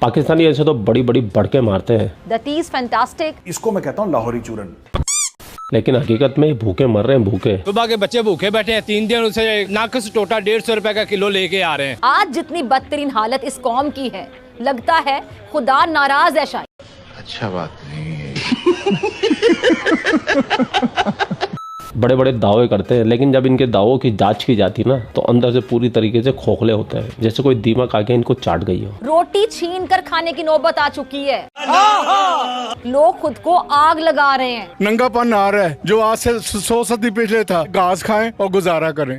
पाकिस्तानी ऐसे तो बड़ी बड़ी बड़के मारते हैं, That is fantastic. इसको मैं कहता हूँ लाहौरी चूरन। लेकिन हकीकत में ये भूखे मर रहे हैं, भूखे। सुबह के बच्चे भूखे बैठे हैं, 3 दिन उसे नाकस टोटा 150 रुपए का किलो लेके आ रहे हैं। आज जितनी बदतरीन हालत इस कौम की है, लगता है खुदा नाराज है शायद। अच्छा बात नहीं है। बड़े बड़े दावे करते हैं, लेकिन जब इनके दावों की जांच की जाती ना तो अंदर से पूरी तरीके से खोखले होते हैं, जैसे कोई दीमक आके इनको चाट गई हो। रोटी छीन कर खाने की नौबत आ चुकी है। लोग खुद को आग लगा रहे हैं। नंगापन आ रहा है जो आज से 100 सदी पहले था। घास खाएं और गुजारा करें,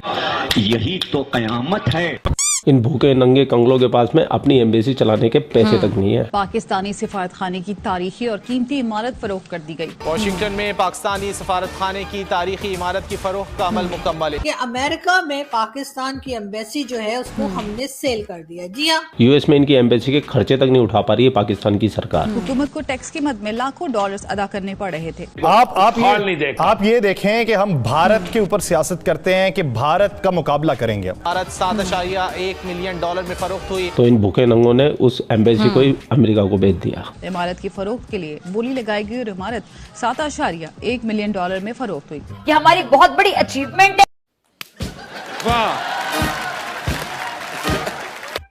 यही तो कयामत है। इन भूखे नंगे कंगलों के पास में अपनी एम्बेसी चलाने के पैसे तक नहीं है। पाकिस्तानी सफारत खाने की तारीखी और कीमती इमारत फरोख्त कर दी गई। वॉशिंगटन में पाकिस्तानी सफारत खाने की तारीखी इमारत की फरोख्त का अमल मुकम्मल है। कि अमेरिका में पाकिस्तान की एम्बेसी जो है उसको हमने सेल कर दिया। जी हाँ, यूएस में इनकी एम्बेसी के खर्चे तक नहीं उठा पा रही है पाकिस्तान की सरकार। हुकूमत को टैक्स की मद में लाखों डॉलर्स अदा करने पड़ रहे थे। आप ये देखें कि हम भारत के ऊपर सियासत करते हैं कि भारत का मुकाबला करेंगे। भारत 7.1 मिलियन डॉलर में फरोख्त हुई। तो इन भूखे नंगों ने उस एम्बेसी को ही अमेरिका को बेच दिया। इमारत की फरोख्त के लिए बोली लगाई गई और इमारत 7.1 मिलियन डॉलर में फरोख्त हुई। ये हमारी बहुत बड़ी अचीवमेंट है।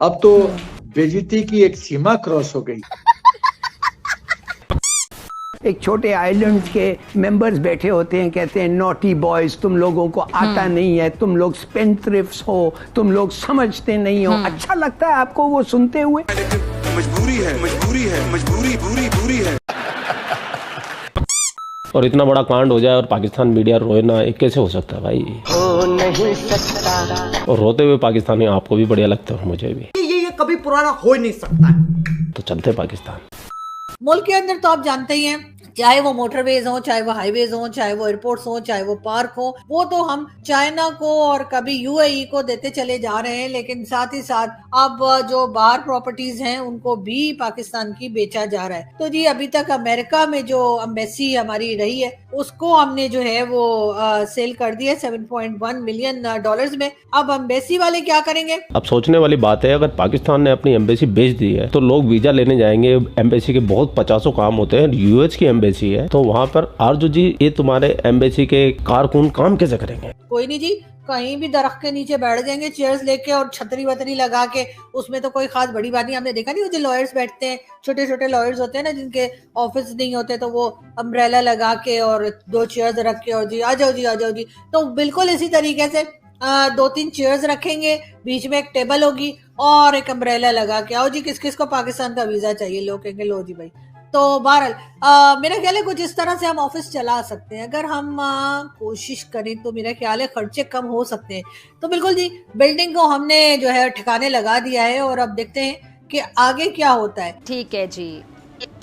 अब तो बेइज्जती की एक सीमा क्रॉस हो गई। एक छोटे आइलैंड के मेंबर्स बैठे होते हैं, कहते हैं नॉटी बॉयज, तुम लोगों को आता नहीं है, तुम लोग स्पेंथ्रिफ्ट्स हो, तुम लोग समझते नहीं हो। अच्छा लगता है आपको वो सुनते हुए? मजबूरी है, मजबूरी है, मजबूरी बुरी बुरी है। और इतना बड़ा कांड हो जाए और पाकिस्तान मीडिया रोए ना, ये कैसे हो सकता है भाई? हो नहीं सकता। और रोते हुए पाकिस्तानी आपको भी बढ़िया लगता है, मुझे भी। ये कभी पुराना हो ही नहीं सकता। तो चलते पाकिस्तान। मुल्क के अंदर तो आप जानते ही हैं, चाहे वो मोटरवेज हो, चाहे वो हाईवेज हो, चाहे वो एयरपोर्ट्स हो, चाहे वो पार्क हो, वो तो हम चाइना को और कभी यूएई को देते चले जा रहे हैं। लेकिन साथ ही साथ अब जो बाहर प्रॉपर्टीज हैं उनको भी पाकिस्तान की बेचा जा रहा है। तो जी अभी तक अमेरिका में जो एम्बेसी हमारी रही है उसको हमने जो है वो सेल कर दिया 7.1 मिलियन डॉलर्स में। अब एम्बेसी वाले क्या करेंगे? अब सोचने वाली बात है, अगर पाकिस्तान ने अपनी एम्बेसी बेच दी है तो लोग वीजा लेने जाएंगे। एम्बेसी के बहुत 50 काम होते हैं, यूएस की एम्बेसी है तो वहाँ पर आरजू जी ये तुम्हारे एम्बेसी के कारकुन काम कैसे करेंगे? कोई नहीं जी, कहीं भी दरख्त के नीचे बैठ जाएंगे चेयर्स लेके और छतरी वतरी लगा के। उसमें तो कोई खास बड़ी बात नहीं। हमने देखा नहीं वो जो लॉयर्स बैठते हैं, छोटे छोटे लॉयर्स होते हैं ना जिनके ऑफिस नहीं होते, तो वो अम्ब्रेला लगा के और 2 चेयर्स रख के और जी आ जाओ जी आ जाओ जी। तो बिल्कुल इसी तरीके से 2-3 चेयर्स रखेंगे, बीच में एक टेबल होगी और एक अम्ब्रेला लगा के आओ जी, किस किस को पाकिस्तान का वीजा चाहिए? लोग कहेंगे लो जी भाई। तो बहरहाल मेरा ख्याल है कुछ इस तरह से हम ऑफिस चला सकते हैं। अगर हम कोशिश करें तो मेरा ख्याल है खर्चे कम हो सकते हैं। तो बिल्कुल जी, बिल्डिंग को हमने जो है ठिकाने लगा दिया है और अब देखते हैं कि आगे क्या होता है। ठीक है जी,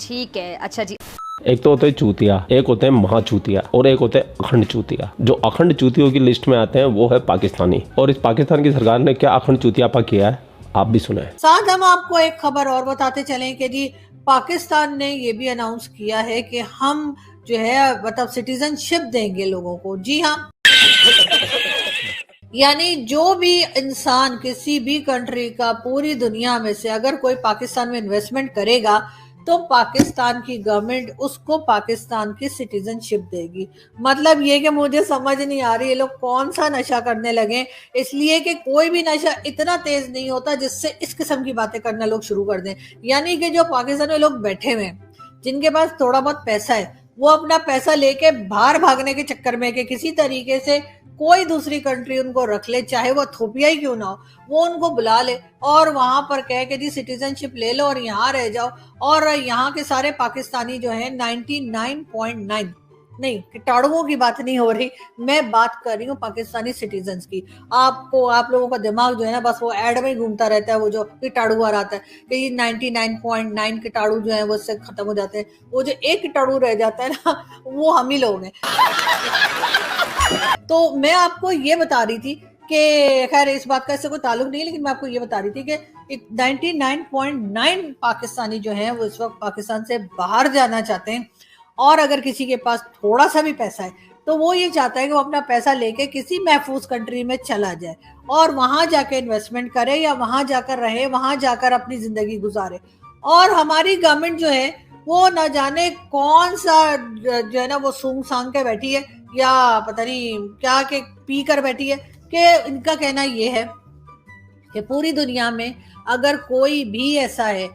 ठीक है। अच्छा जी, एक तो होते हैं चूतिया, एक होते हैं महाचूतिया और एक होते हैं अखंड चूतिया। जो अखंड चूतियों की लिस्ट में आते हैं वो है पाकिस्तानी। और इस पाकिस्तान की सरकार ने क्या अखंड चूतियापा किया है आप भी सुने। साथ हम आपको एक खबर और बताते चलें कि जी पाकिस्तान ने ये भी अनाउंस किया है कि हम जो है मतलब सिटीजनशिप देंगे लोगों को। जी हाँ, यानी जो भी इंसान किसी भी कंट्री का पूरी दुनिया में से अगर कोई पाकिस्तान में इन्वेस्टमेंट करेगा तो पाकिस्तान की गवर्नमेंट उसको पाकिस्तान की सिटीजनशिप देगी। मतलब ये कि मुझे समझ नहीं आ रही ये लोग कौन सा नशा करने लगे, इसलिए कि कोई भी नशा इतना तेज नहीं होता जिससे इस किस्म की बातें करना लोग शुरू कर दें। यानी कि जो पाकिस्तान में लोग बैठे हुए हैं जिनके पास थोड़ा बहुत पैसा है, वो अपना पैसा लेके बाहर भागने के चक्कर में कि किसी तरीके से कोई दूसरी कंट्री उनको रख ले, चाहे वो थोपिया ही क्यों ना हो, वो उनको बुला ले और वहां पर कहे कि जी सिटीजनशिप ले लो और यहाँ रह जाओ। और यहाँ के सारे पाकिस्तानी जो है 99.9 नहीं, कीटाणुओं की बात नहीं हो रही, मैं बात कर रही हूँ पाकिस्तानी सिटीजन्स की। आप लोगों का दिमाग जो है ना बस वो एड में ही घूमता रहता है, वो जो कीटाणु आ रहा है कि ये 99.9 कीटाणु जो है वो इससे खत्म हो जाते हैं। वो जो एक कीटाणु रह जाता है ना वो हम ही लोग हैं। तो मैं आपको ये बता रही थी कि खैर इस बात का इससे कोई ताल्लुक नहीं है, लेकिन मैं आपको ये बता रही थी कि 99.9 पाकिस्तानी जो है वो इस वक्त पाकिस्तान से बाहर जाना चाहते हैं। और अगर किसी के पास थोड़ा सा भी पैसा है तो वो ये चाहता है कि वो अपना पैसा लेके किसी महफूज कंट्री में चला जाए और वहां जाके इन्वेस्टमेंट करे या वहां जाकर रहे, वहां जाकर अपनी जिंदगी गुजारे। और हमारी गवर्नमेंट जो है वो न जाने कौन सा जो है ना वो सूंघ सांग के बैठी है या पता नहीं क्या के पी कर बैठी है कि इनका कहना ये है कि पूरी दुनिया में अगर कोई भी ऐसा है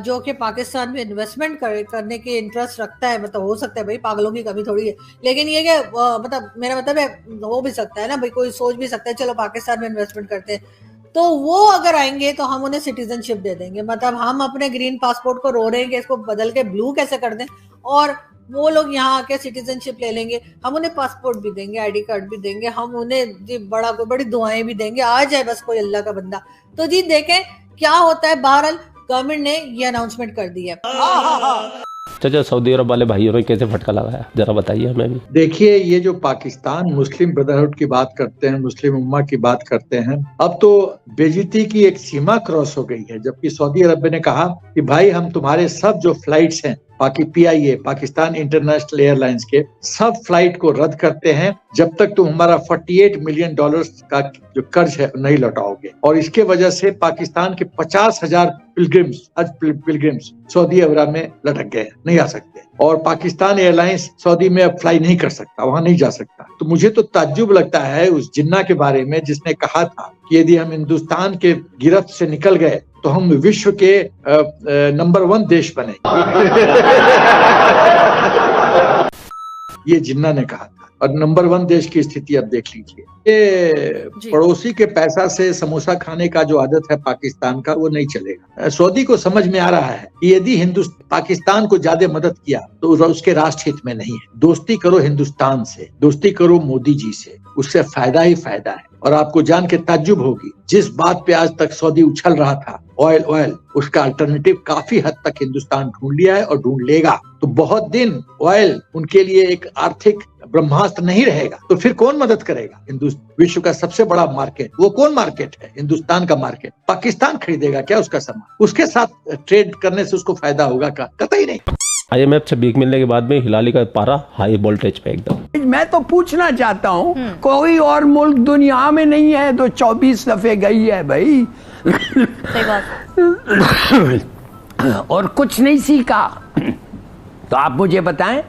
जो कि पाकिस्तान में इन्वेस्टमेंट करने के इंटरेस्ट रखता है, मतलब हो सकता है भाई पागलों की कमी थोड़ी है, लेकिन ये कि मतलब मेरा मतलब है हो भी सकता है ना भाई, कोई सोच भी सकता है चलो पाकिस्तान में इन्वेस्टमेंट करते हैं, तो वो अगर आएंगे तो हम उन्हें सिटीजनशिप दे देंगे। मतलब हम अपने ग्रीन पासपोर्ट को रो रहे हैं कि इसको बदल के ब्लू कैसे कर दें, और वो लोग यहाँ आके सिटीजनशिप ले लेंगे, हम उन्हें पासपोर्ट भी देंगे, आईडी कार्ड भी देंगे, हम उन्हें जी बड़ी दुआएं भी देंगे, आ जाए बस कोई अल्लाह का बंदा। तो जी देखें क्या होता है। बहरहाल गवर्नमेंट ने ये अनाउंसमेंट कर दी है। चाचा सऊदी अरब वाले भाइयों ने कैसे फटका लगाया, जरा बताइए हमें भी। देखिए, ये जो पाकिस्तान मुस्लिम ब्रदरहुड की बात करते हैं, मुस्लिम उम्मा की बात करते हैं, अब तो बेइज्जती की एक सीमा क्रॉस हो गई है। जबकि सऊदी अरब ने कहा कि भाई हम तुम्हारे सब जो फ्लाइट्स हैं PIA पाकिस्तान इंटरनेशनल एयरलाइंस के सब फ्लाइट को रद्द करते हैं जब तक तुम हमारा $48 मिलियन का जो कर्ज है नहीं लौटाओगे। और इसके वजह से पाकिस्तान के 50,000 पिलग्रिम्स सऊदी अरब में लटक गए, नहीं आ सकते, और पाकिस्तान एयरलाइंस सऊदी में अब फ्लाई नहीं कर सकता, वहां नहीं जा सकता। तो मुझे तो ताज्जुब लगता है उस जिन्ना के बारे में जिसने कहा था कि यदि हम हिंदुस्तान के गिरफ्त से निकल गए तो हम विश्व के नंबर 1 देश बने। ये जिन्ना ने कहा था, और नंबर 1 देश की स्थिति अब देख लीजिए। ये पड़ोसी के पैसा से समोसा खाने का जो आदत है पाकिस्तान का, वो नहीं चलेगा। सऊदी को समझ में आ रहा है कि यदि पाकिस्तान को ज्यादा मदद किया तो उसके राष्ट्र हित में नहीं है। दोस्ती करो हिंदुस्तान से, दोस्ती करो मोदी जी से, उससे फायदा ही फायदा है। और आपको जान के ताज्जुब होगी, जिस बात पे आज तक सऊदी उछल रहा था, ऑयल, उसका अल्टरनेटिव काफी हद तक हिंदुस्तान ढूंढ लिया है और ढूंढ लेगा। तो बहुत दिन ऑयल उनके लिए एक आर्थिक ब्रह्मास्त्र नहीं रहेगा। तो फिर कौन मदद करेगा? विश्व का सबसे बड़ा मार्केट, वो कौन मार्केट है? हिंदुस्तान का मार्केट। पाकिस्तान खरीदेगा क्या उसका सामान? उसके साथ ट्रेड करने से उसको फायदा होगा क्या? कतई नहीं। IMF से भीख मिलने के बाद में हिलाली का पारा हाई वोल्टेज पे एकदम। मैं तो पूछना चाहता हूँ, कोई और मुल्क दुनिया में नहीं है तो 24 दफे गई है भाई। सही बात। और कुछ नहीं सीखा। तो आप मुझे बताएं,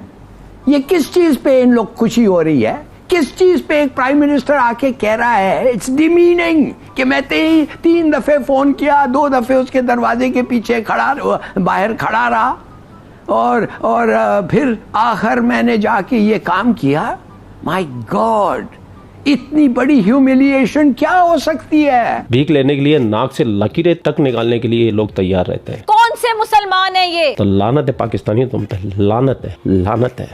ये किस चीज पे इन लोग खुशी हो रही है? किस चीज पे एक प्राइम मिनिस्टर आके कह रहा है इट्स डिमीनिंग कि मैं 3 दफे फोन किया, 2 दफे उसके दरवाजे के पीछे बाहर खड़ा रहा, और फिर आखिर मैंने जाके ये काम किया। माय गॉड, इतनी बड़ी ह्यूमिलिएशन क्या हो सकती है? भीख लेने के लिए नाक से लकीरें तक निकालने के लिए लोग तैयार रहते हैं। कौन से मुसलमान है ये? तो लानत है पाकिस्तानी तुम पे, लानत है, लानत है।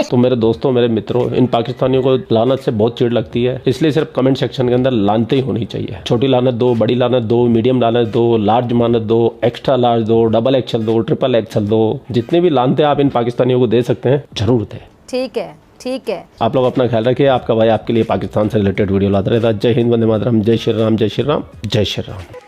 तो मेरे दोस्तों, मेरे मित्रों, इन पाकिस्तानियों को लानत से बहुत चिढ़ लगती है, इसलिए सिर्फ कमेंट सेक्शन के अंदर लानतें ही होनी चाहिए। छोटी लानत दो, बड़ी लानत दो, मीडियम लानत दो, लार्ज लानत दो, एक्स्ट्रा लार्ज दो, डबल एक्सल दो, ट्रिपल एक्सल दो, जितने भी लानतें आप इन पाकिस्तानियों को दे सकते हैं जरूर दें। ठीक है, ठीक है। आप लोग अपना ख्याल रखिए। आपका भाई आपके लिए पाकिस्तान से रिलेटेड वीडियो लाता रहता है। जय हिंद, वंदे मातरम, जय श्री राम, जय श्री राम, जय श्री राम।